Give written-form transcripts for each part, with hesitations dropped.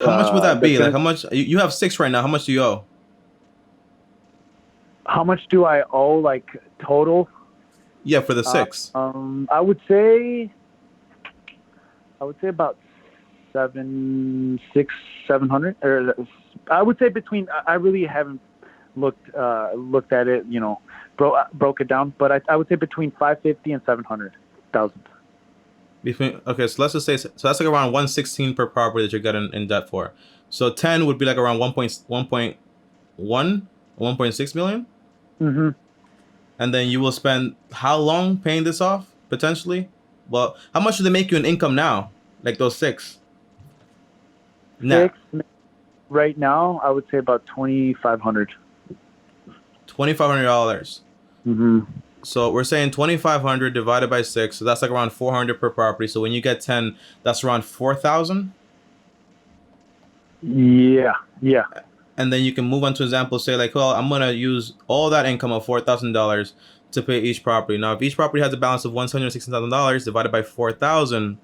How much would that be? Like, Defense. how much you have 6 right now? How much do you owe? How much do I owe, like, total? Yeah, for the 6. I would say about 700, or I would say between. I really haven't looked at it, broke it down, but I would say between 550 and 700,000. Okay, so let's just say so that's like around 116 per property that you're getting in debt for. So 10 would be like around 1.6 million. Mm-hmm. And then you will spend how long paying this off potentially? Well, how much do they make you in income now? Like those 6? Net. 6 right now, I would say about 2,500. $2,500. Mm-hmm. So we're saying 2,500 divided by 6, so that's like around 400 per property. So when you get 10, that's around 4,000. Yeah. And then you can move on to example, say like, well, I'm gonna use all that income of $4,000 to pay each property. Now, if each property has a balance of $116,000 divided by 4,000,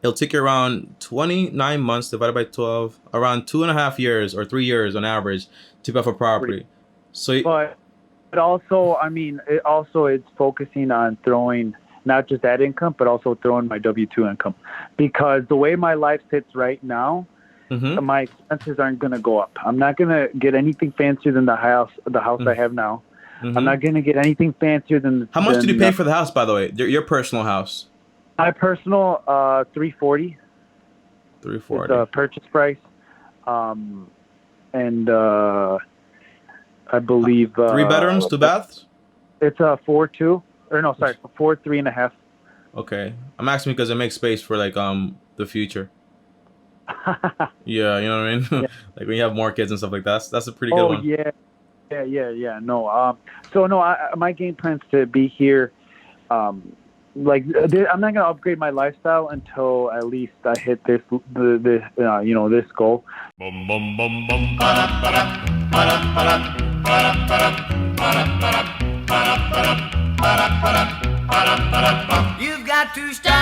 it'll take you around 29 months divided by 12, around 2.5 years or 3 years on average to pay off a property. So, But also, I mean, it's focusing on throwing not just that income, but also throwing my W-2 income, because the way my life sits right now, my expenses aren't going to go up. I'm not going to get anything fancier than the house I have now. I'm not going to get anything fancier than. How much did you pay for the house, by the way? Your personal house? My personal, $340. $340. The purchase price, and I believe 3 bedrooms, 2 baths. It's a 4-2, or no, sorry, 4 3.5. Okay, I'm asking because it makes space for like the future. Yeah, you know what I mean. Yeah. Like when you have more kids and stuff like that. That's a pretty good one. Oh yeah. No, so no, my game plan's to be here. I'm not gonna upgrade my lifestyle until at least I hit this this goal. You've got to stay